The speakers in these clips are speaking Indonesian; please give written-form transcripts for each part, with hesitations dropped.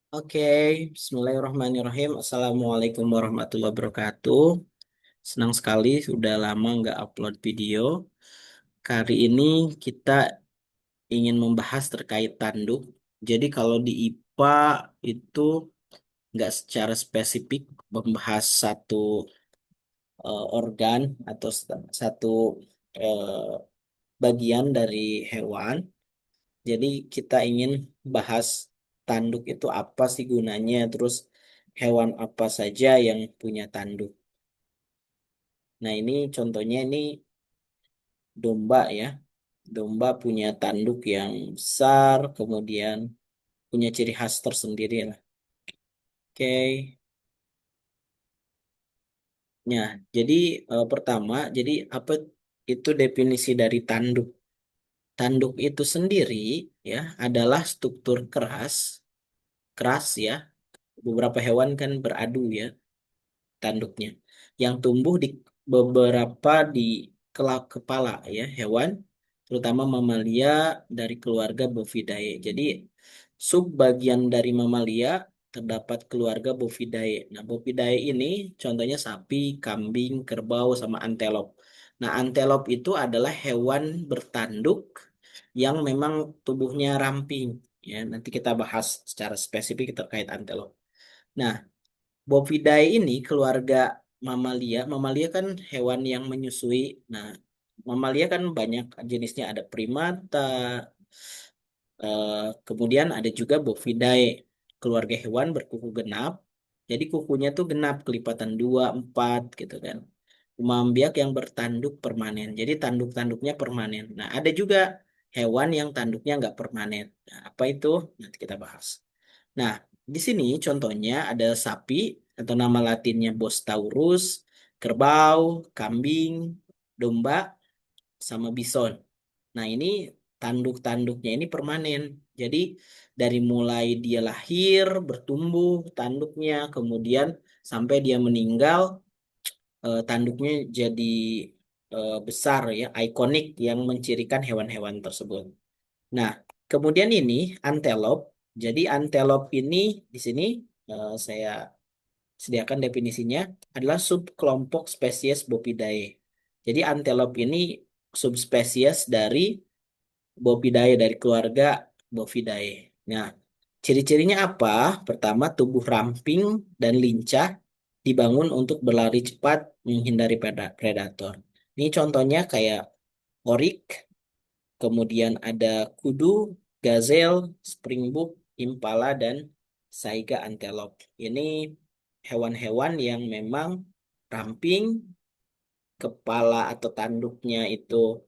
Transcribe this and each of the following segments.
Oke, Bismillahirrahmanirrahim. Assalamualaikum warahmatullahi wabarakatuh. Senang sekali sudah lama nggak upload video. Kali ini kita ingin membahas terkait tanduk. Jadi kalau di IPA itu nggak secara spesifik membahas satu organ atau satu eh, bagian dari hewan. Jadi kita ingin bahas tanduk itu apa sih gunanya, terus hewan apa saja yang punya tanduk. Nah ini contohnya ini domba ya. Domba punya tanduk yang besar, kemudian punya ciri khas tersendiri lah. Oke. Nah, jadi pertama, jadi apa itu definisi dari tanduk? Tanduk itu sendiri ya adalah struktur keras, keras ya. Beberapa hewan kan beradu ya tanduknya yang tumbuh di beberapa di kelak kepala ya hewan terutama mamalia dari keluarga Bovidae. Jadi subbagian dari mamalia terdapat keluarga Bovidae. Nah, Bovidae ini contohnya sapi, kambing, kerbau sama antelop. Nah, antelop itu adalah hewan bertanduk yang memang tubuhnya ramping ya. Nanti kita bahas secara spesifik terkait antelop. Nah, Bovidae ini keluarga mamalia. Mamalia kan hewan yang menyusui. Nah, mamalia kan banyak jenisnya. Ada primata, kemudian ada juga Bovidae, keluarga hewan berkuku genap. Jadi kukunya tuh genap, kelipatan 2, 4 gitu kan. Mambiak yang bertanduk permanen. Jadi tanduk-tanduknya permanen. Nah, ada juga hewan yang tanduknya nggak permanen. Nah, apa itu? Nanti kita bahas. Nah, di sini contohnya ada sapi atau nama latinnya Bos taurus, kerbau, kambing, domba, sama bison. Nah, ini tanduk-tanduknya ini permanen. Jadi dari mulai dia lahir, bertumbuh tanduknya, kemudian sampai dia meninggal, tanduknya jadi besar ya, ikonik yang mencirikan hewan-hewan tersebut. Nah, kemudian ini antelop. Jadi antelop ini di sini saya sediakan definisinya adalah subkelompok spesies Bovidae. Jadi antelop ini subspesies dari Bovidae dari keluarga Bovidae. Nah, ciri-cirinya apa? Pertama, tubuh ramping dan lincah dibangun untuk berlari cepat menghindari predator. Ini contohnya kayak oryx, kemudian ada kudu, gazel, springbok, impala, dan saiga antelope. Ini hewan-hewan yang memang ramping, kepala atau tanduknya itu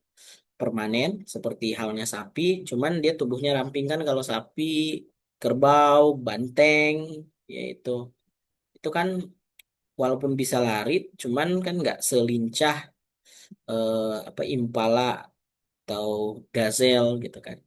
permanen, seperti halnya sapi. Cuman dia tubuhnya ramping kan kalau sapi, kerbau, banteng, yaitu itu kan walaupun bisa lari, cuman kan nggak selincah apa impala atau gazel gitu kan.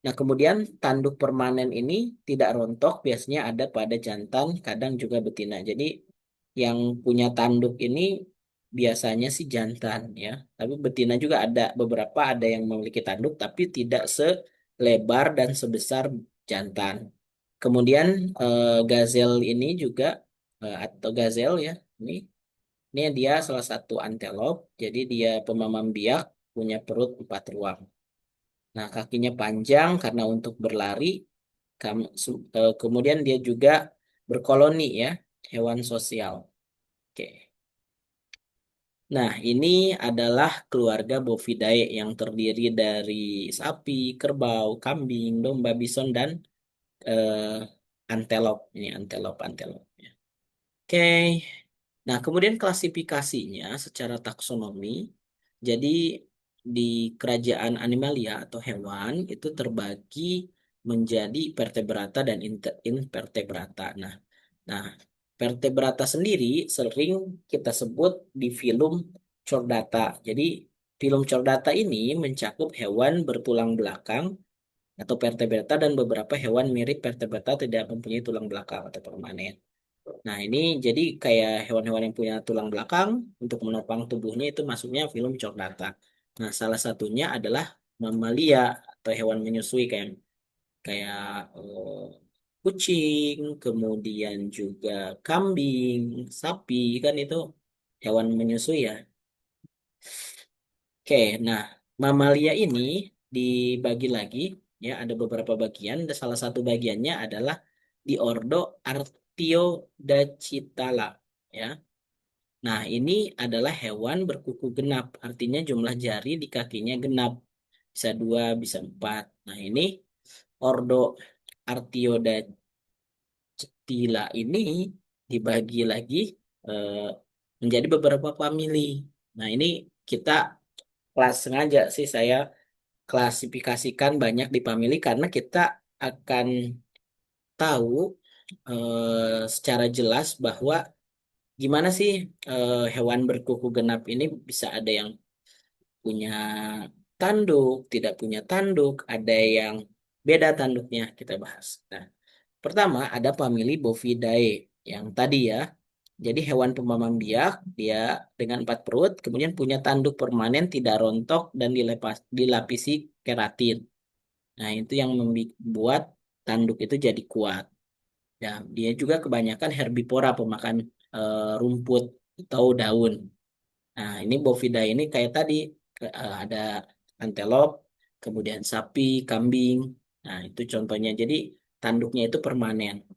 Nah, kemudian tanduk permanen ini tidak rontok, biasanya ada pada jantan, kadang juga betina. Jadi yang punya tanduk ini biasanya sih jantan ya. Tapi betina juga ada beberapa ada yang memiliki tanduk tapi tidak selebar dan sebesar jantan. Kemudian gazel ini juga atau gazel ya. Ini dia salah satu antelop. Jadi dia pemamam biak, punya perut 4 ruang. Nah, kakinya panjang karena untuk berlari. Kemudian dia juga berkoloni ya, hewan sosial. Oke. Nah, ini adalah keluarga Bovidae yang terdiri dari sapi, kerbau, kambing, domba, bison, dan eh, antelop. Ini antelop, antelop. Oke. Nah, kemudian klasifikasinya secara taksonomi. Jadi di kerajaan animalia atau hewan itu terbagi menjadi vertebrata dan invertebrata. Nah, vertebrata sendiri sering kita sebut di filum Chordata. Jadi filum Chordata ini mencakup hewan bertulang belakang atau vertebrata dan beberapa hewan mirip vertebrata tidak mempunyai tulang belakang atau permanen. Nah, ini jadi kayak hewan-hewan yang punya tulang belakang untuk menopang tubuhnya itu masuknya film chordata. Nah, salah satunya adalah mamalia atau hewan menyusui kayak kayak kucing, kemudian juga kambing, sapi, kan itu hewan menyusui ya. Oke, nah mamalia ini dibagi lagi ya, ada beberapa bagian. Dan salah satu bagiannya adalah di ordo Artiodactyla ya. Nah, ini adalah hewan berkuku genap, artinya jumlah jari di kakinya genap. Bisa dua, bisa empat. Nah, ini ordo Artiodactyla ini dibagi lagi eh, menjadi beberapa famili. Nah, ini kita kelas sengaja sih saya klasifikasikan banyak di famili karena kita akan tahu secara jelas bahwa gimana sih hewan berkuku genap ini bisa ada yang punya tanduk, tidak punya tanduk, ada yang beda tanduknya kita bahas. Nah, pertama ada famili Bovidae yang tadi ya. Jadi hewan pemamam biak, dia dengan empat perut, kemudian punya tanduk permanen tidak rontok dan dilapisi keratin. Nah, itu yang membuat tanduk itu jadi kuat. Ya, dia juga kebanyakan herbivora, pemakan rumput atau daun. Nah, ini bovida ini kayak tadi ada antelop, kemudian sapi, kambing. Nah, itu contohnya. Jadi tanduknya itu permanen.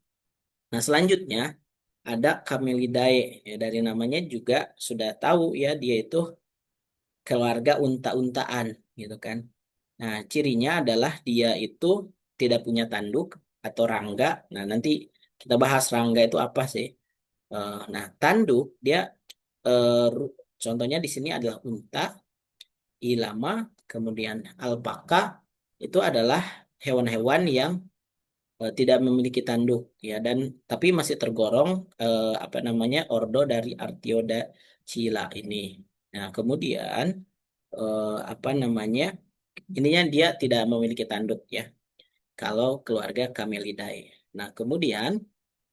Nah, selanjutnya ada Camelidae. Ya, dari namanya juga sudah tahu ya dia itu keluarga unta-untaan gitu kan. Nah, cirinya adalah dia itu tidak punya tanduk atau rangga. Nah, nanti kita bahas rangga itu apa sih. Nah, tanduk dia contohnya di sini adalah unta, ilama, kemudian alpaka itu adalah hewan-hewan yang tidak memiliki tanduk ya, dan tapi masih tergolong apa namanya ordo dari Artiodactyla ini. Nah, kemudian apa namanya ininya dia tidak memiliki tanduk ya kalau keluarga Camelidae. Nah, kemudian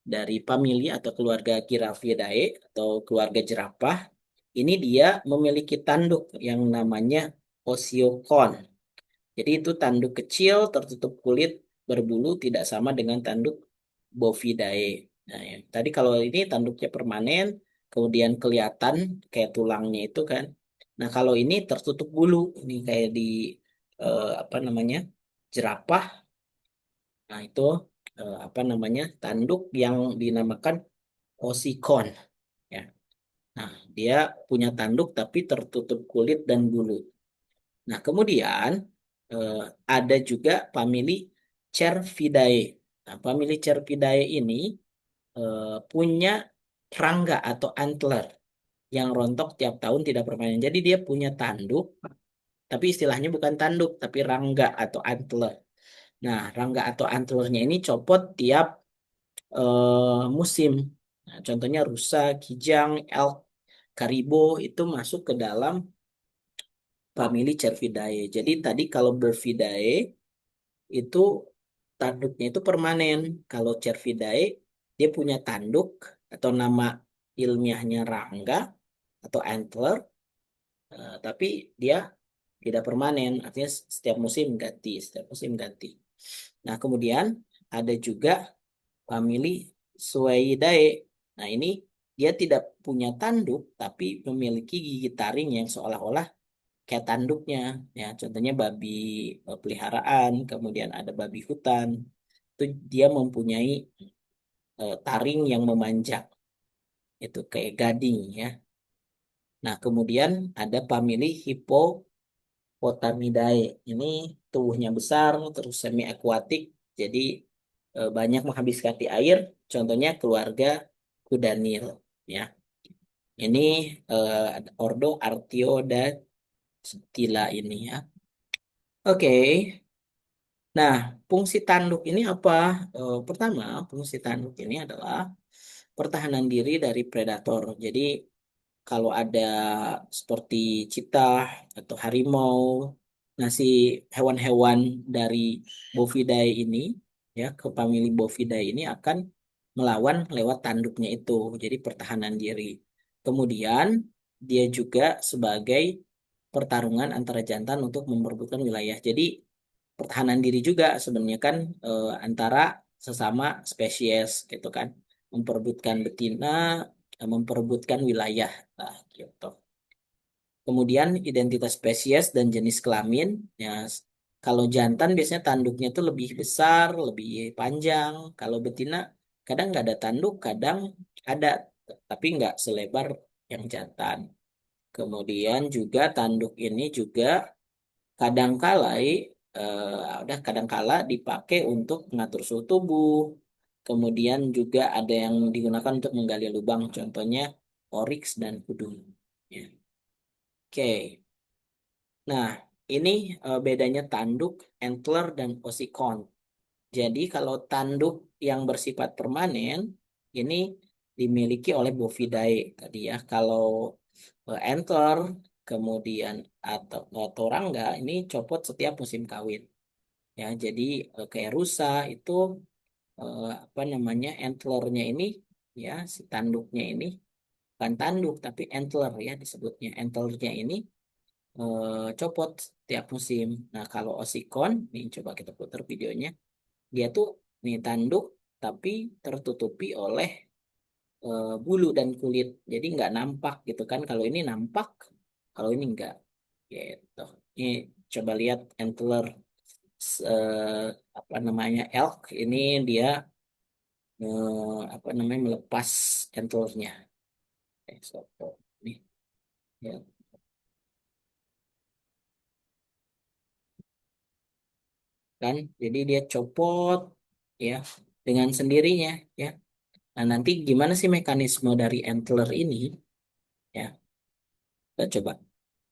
dari famili atau keluarga Giraffidae atau keluarga jerapah ini dia memiliki tanduk yang namanya osiokon. Jadi itu tanduk kecil tertutup kulit berbulu tidak sama dengan tanduk Bovidae. Nah, ya. Tadi kalau ini tanduknya permanen, kemudian kelihatan kayak tulangnya itu kan. Nah, kalau ini tertutup bulu, ini kayak di apa namanya jerapah. Nah, itu apa namanya tanduk yang dinamakan osikon. Ya. Nah, dia punya tanduk tapi tertutup kulit dan bulu. Nah, kemudian eh, ada juga famili Cervidae. Nah, famili Cervidae ini punya rangga atau antler yang rontok tiap tahun tidak permanen. Jadi dia punya tanduk, tapi istilahnya bukan tanduk, tapi rangga atau antler. Nah, rangga atau antlernya ini copot tiap musim. Nah, contohnya rusa, kijang, elk, karibo itu masuk ke dalam famili Cervidae. Jadi tadi kalau Bervidae itu tanduknya itu permanen. Kalau Cervidae dia punya tanduk atau nama ilmiahnya rangga atau antler, tapi dia tidak permanen. Artinya setiap musim ganti, setiap musim ganti. Nah, kemudian ada juga famili Suaidae. Nah, ini dia tidak punya tanduk tapi memiliki gigi taring yang seolah-olah kayak tanduknya ya, contohnya babi peliharaan, kemudian ada babi hutan itu dia mempunyai taring yang memanjang itu kayak gading ya. Nah, kemudian ada famili Hippopotamidae. Ini tubuhnya besar terus semi akuatik, jadi banyak menghabiskan di air, contohnya keluarga kuda Nil ya. Ini ordo Artiodactyla ini ya. Oke. Nah, fungsi tanduk ini apa? Pertama, fungsi tanduk ini adalah pertahanan diri dari predator. Jadi, kalau ada seperti cheetah atau harimau, nah si hewan-hewan dari Bovidae ini, ya, ke famili Bovidae ini akan melawan lewat tanduknya itu. Jadi, pertahanan diri. Kemudian, dia juga sebagai pertarungan antara jantan untuk memperebutkan wilayah. Jadi, pertahanan diri juga sebenarnya kan antara sesama spesies gitu kan, memperebutkan betina, memperebutkan wilayah, nah gitu. Kemudian identitas spesies dan jenis kelamin. Ya, kalau jantan biasanya tanduknya tuh lebih besar, lebih panjang. Kalau betina kadang nggak ada tanduk, kadang ada, tapi nggak selebar yang jantan. Kemudian juga tanduk ini juga kadangkala udah kadangkala dipakai untuk mengatur suhu tubuh. Kemudian juga ada yang digunakan untuk menggali lubang, contohnya oryx dan kudung. Ya. Oke. Nah, ini bedanya tanduk, antler, dan osikon. Jadi kalau tanduk yang bersifat permanen, ini dimiliki oleh Bovidae tadi ya. Kalau antler, kemudian atau torangga, ini copot setiap musim kawin. Ya, jadi kayak rusa itu apa namanya antlernya ini ya si tanduknya ini bukan tanduk tapi antler ya disebutnya antlernya ini copot tiap musim. Nah, kalau osikon, nih coba kita putar videonya. Dia tuh nih tanduk tapi tertutupi oleh bulu dan kulit. Jadi nggak nampak gitu kan. Kalau ini nampak, kalau ini nggak. Gitu. Ini coba lihat antler apa namanya elk ini dia apa namanya melepas antlernya. So, nih ya kan. Jadi dia copot ya dengan sendirinya ya. Nah, nanti gimana sih mekanisme dari antler ini? Ya, kita coba.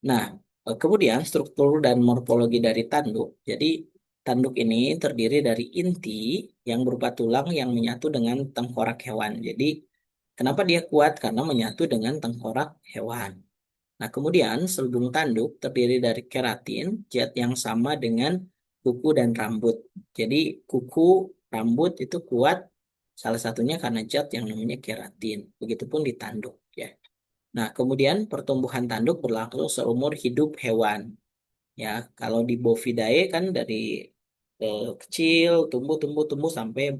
Nah, kemudian struktur dan morfologi dari tanduk. Jadi, tanduk ini terdiri dari inti yang berupa tulang yang menyatu dengan tengkorak hewan. Jadi, kenapa dia kuat? Karena menyatu dengan tengkorak hewan. Nah, kemudian selubung tanduk terdiri dari keratin, zat yang sama dengan kuku dan rambut. Jadi, kuku, rambut itu kuat salah satunya karena zat yang namanya keratin. Begitupun di tanduk ya. Nah, kemudian pertumbuhan tanduk berlangsung seumur hidup hewan. Ya, kalau di Bovidae kan dari kecil tumbuh tumbuh tumbuh sampai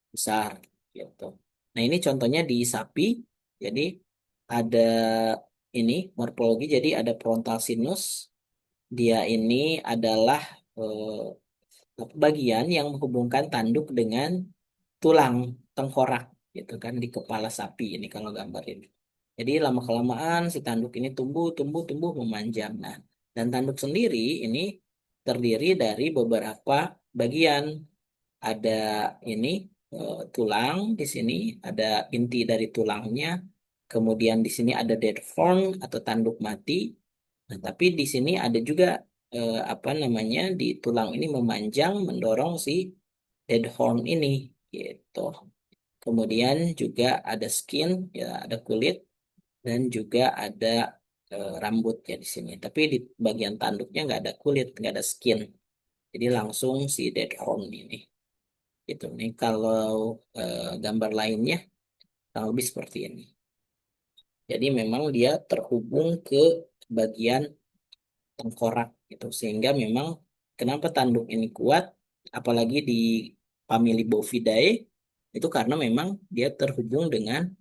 besar gitu. Nah, ini contohnya di sapi. Jadi ada ini morfologi jadi ada frontal sinus. Dia ini adalah bagian yang menghubungkan tanduk dengan tulang tengkorak gitu kan di kepala sapi ini kalau gambar ini. Jadi lama-kelamaan si tanduk ini tumbuh, tumbuh, tumbuh memanjang. Nah, dan tanduk sendiri ini terdiri dari beberapa bagian. Ada ini tulang di sini, ada inti dari tulangnya. Kemudian di sini ada dead form atau tanduk mati. Nah, tapi di sini ada juga apa namanya di tulang ini memanjang mendorong si dead horn ini gitu. Kemudian juga ada skin, ya ada kulit dan juga ada rambut ya di sini. Tapi di bagian tanduknya nggak ada kulit, nggak ada skin. Jadi langsung si dead horn ini. Itu nih kalau gambar lainnya kurang lebih seperti ini. Jadi memang dia terhubung ke bagian tengkorak gitu. Sehingga memang kenapa tanduk ini kuat, apalagi di famili Bovidae, itu karena memang dia terhubung dengan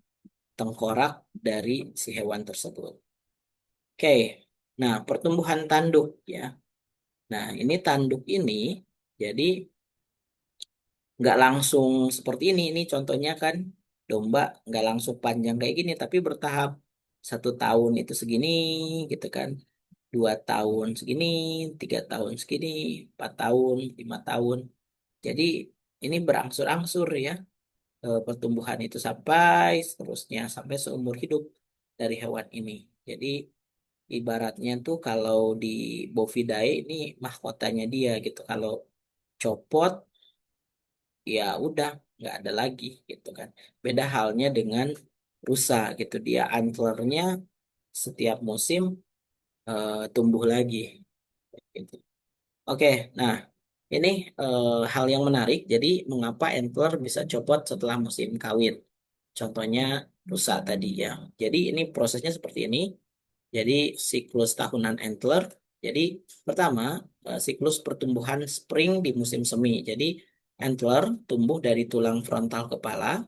tengkorak dari si hewan tersebut. Oke, nah pertumbuhan tanduk ya. Nah ini tanduk ini jadi nggak langsung seperti ini. Ini contohnya kan domba nggak langsung panjang kayak gini, tapi bertahap. 1 tahun itu segini gitu kan. 2 tahun segini, 3 tahun segini, 4 tahun, 5 tahun. Jadi ini berangsur-angsur ya pertumbuhan itu sampai seterusnya sampai seumur hidup dari hewan ini. Jadi ibaratnya tuh kalau di Bovidae ini mahkotanya dia gitu. Kalau copot ya udah nggak ada lagi gitu kan. Beda halnya dengan rusa gitu. Dia antlernya setiap musim tumbuh lagi gitu. Oke, nah ini hal yang menarik. Jadi mengapa antler bisa copot setelah musim kawin? Contohnya rusa tadi ya. Jadi ini prosesnya seperti ini. Jadi siklus tahunan antler. Jadi pertama siklus pertumbuhan spring di musim semi. Jadi Antler tumbuh dari tulang frontal kepala,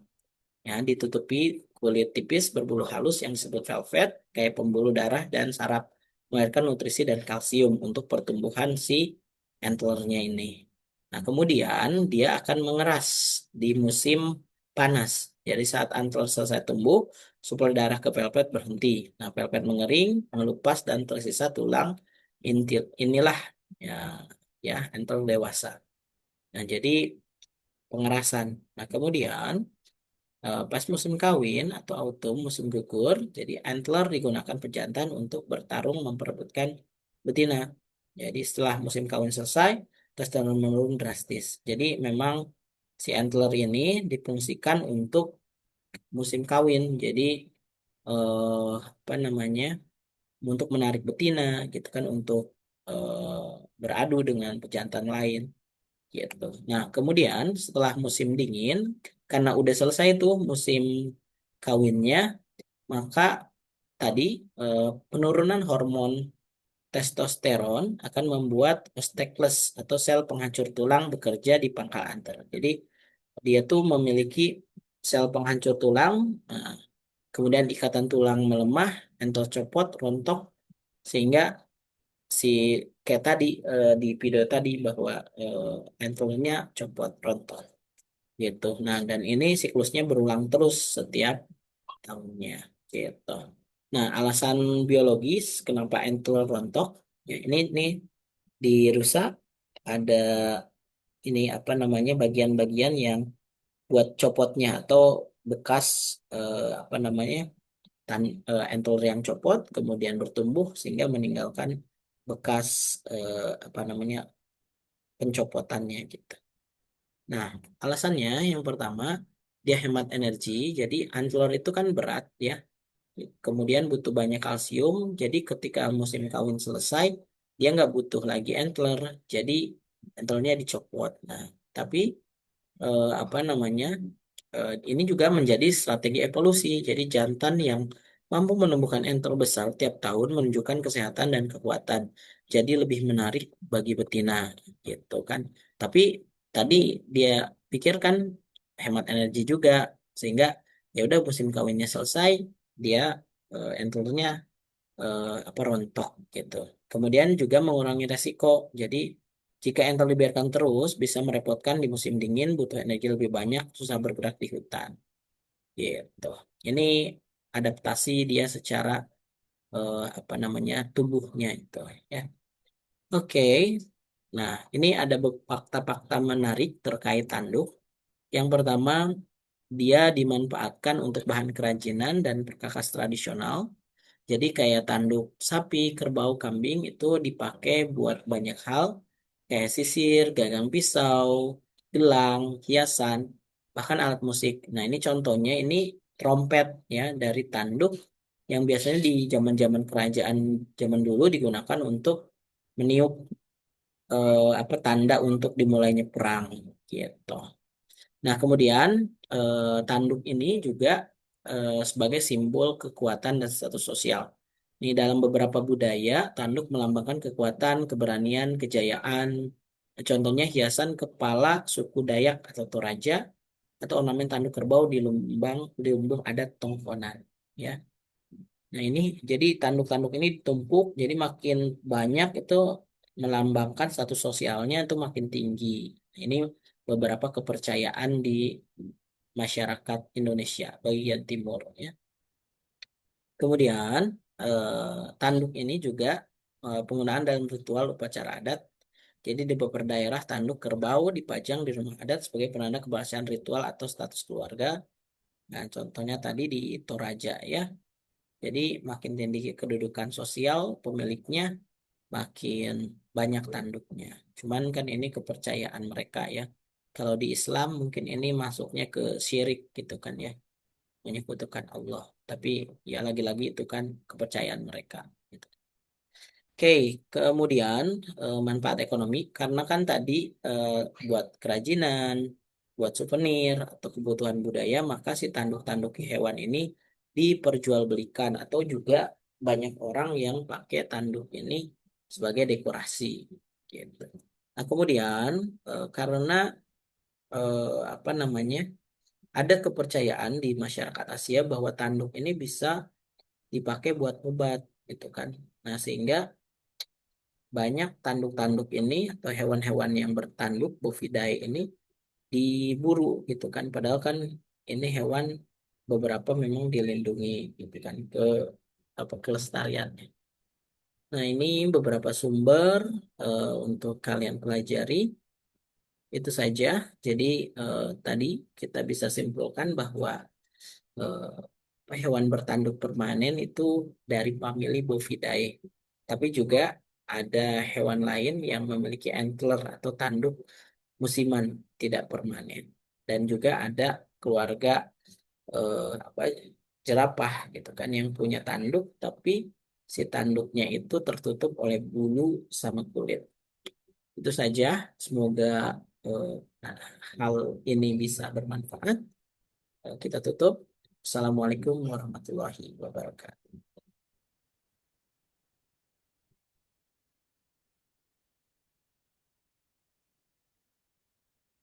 ya, ditutupi kulit tipis berbulu halus yang disebut velvet, kayak pembuluh darah dan saraf, melahirkan nutrisi dan kalsium untuk pertumbuhan si antlernya ini. Nah, kemudian dia akan mengeras di musim panas. Jadi saat antler selesai tumbuh, suplai darah ke velvet berhenti. Nah, velvet mengering, mengelupas dan tersisa tulang inti. Inilah ya, ya antler dewasa. Nah, jadi pengerasan. Nah, kemudian pas musim kawin atau autumn, musim gugur, jadi antler digunakan pejantan untuk bertarung memperebutkan betina. Jadi setelah musim kawin selesai, testosteron menurun drastis. Jadi memang si antler ini difungsikan untuk musim kawin. Jadi apa namanya? Untuk menarik betina gitu kan, untuk beradu dengan pejantan lain gitu. Nah, kemudian setelah musim dingin, karena udah selesai tuh musim kawinnya, maka tadi eh, penurunan hormon testosteron akan membuat osteokles atau sel penghancur tulang bekerja di pangkal antler. Jadi dia tuh memiliki sel penghancur tulang, nah, kemudian ikatan tulang melemah, entos copot, rontok, sehingga si kayak tadi di video tadi bahwa antlernya copot, rontok gitu. Nah, dan ini siklusnya berulang terus setiap tahunnya gitu. Nah, alasan biologis kenapa antler rontok, ya ini dirusak, ada ini apa namanya bagian-bagian yang buat copotnya atau bekas apa namanya antler yang copot kemudian bertumbuh sehingga meninggalkan bekas apa namanya pencopotannya gitu. Nah, alasannya yang pertama, dia hemat energi. Jadi antler itu kan berat ya. Kemudian butuh banyak kalsium. Jadi ketika musim kawin selesai, dia nggak butuh lagi antler. Jadi antlernya dicopot. Nah, tapi apa namanya? Ini juga menjadi strategi evolusi. Jadi jantan yang mampu menumbuhkan antler besar tiap tahun menunjukkan kesehatan dan kekuatan. Jadi lebih menarik bagi betina gitu kan. Tapi tadi dia pikirkan hemat energi juga, sehingga ya udah musim kawinnya selesai, dia antlernya apa rontok gitu. Kemudian juga mengurangi resiko. Jadi jika entel dibiarkan terus bisa merepotkan di musim dingin, butuh energi lebih banyak, susah bergerak di hutan gitu. Ini adaptasi dia secara apa namanya tubuhnya itu ya. Oke. Nah, ini ada fakta-fakta menarik terkait tanduk. Yang pertama, dia dimanfaatkan untuk bahan kerajinan dan perkakas tradisional. Jadi kayak tanduk sapi, kerbau, kambing itu dipakai buat banyak hal, kayak sisir, gagang pisau, gelang, hiasan, bahkan alat musik. Nah, ini contohnya ini trompet ya dari tanduk yang biasanya di zaman-zaman kerajaan zaman dulu digunakan untuk meniup apa tanda untuk dimulainya perang gitu. Nah, kemudian tanduk ini juga sebagai simbol kekuatan dan status sosial. Ini dalam beberapa budaya, tanduk melambangkan kekuatan, keberanian, kejayaan. Contohnya hiasan kepala suku Dayak atau Toraja, atau ornamen tanduk kerbau di lumbung adat Tongkonan. Ya, nah ini jadi tanduk-tanduk ini ditumpuk, jadi makin banyak itu melambangkan status sosialnya itu makin tinggi. Ini beberapa kepercayaan di masyarakat Indonesia bagian timur ya. Kemudian tanduk ini juga penggunaan dalam ritual upacara adat. Jadi di beberapa daerah tanduk kerbau dipajang di rumah adat sebagai penanda keberhasilan ritual atau status keluarga. Nah, contohnya tadi di Toraja ya. Jadi makin tinggi kedudukan sosial pemiliknya, makin banyak tanduknya. Cuman kan ini kepercayaan mereka ya. Kalau di Islam mungkin ini masuknya ke syirik gitu kan ya, menyekutukan Allah. Tapi ya lagi-lagi itu kan kepercayaan mereka. Gitu. Oke, kemudian manfaat ekonomi karena kan tadi eh, buat kerajinan, buat souvenir atau kebutuhan budaya, maka si tanduk-tanduk hewan ini diperjualbelikan atau juga banyak orang yang pakai tanduk ini sebagai dekorasi gitu. Nah, kemudian karena apa namanya, ada kepercayaan di masyarakat Asia bahwa tanduk ini bisa dipakai buat obat gitu kan. Nah, sehingga banyak tanduk-tanduk ini atau hewan-hewan yang bertanduk Bovidae ini diburu gitu kan. Padahal kan ini hewan beberapa memang dilindungi gitu kan ke apa kelestariannya. Nah, ini beberapa sumber untuk kalian pelajari. Itu saja. Jadi tadi kita bisa simpulkan bahwa hewan bertanduk permanen itu dari famili Bovidae. Tapi juga ada hewan lain yang memiliki antler atau tanduk musiman tidak permanen. Dan juga ada keluarga apa jerapah gitu kan yang punya tanduk tapi si tanduknya itu tertutup oleh bulu sama kulit. Itu saja. Semoga eh, hal ini bisa bermanfaat. Kita tutup. Assalamualaikum warahmatullahi wabarakatuh.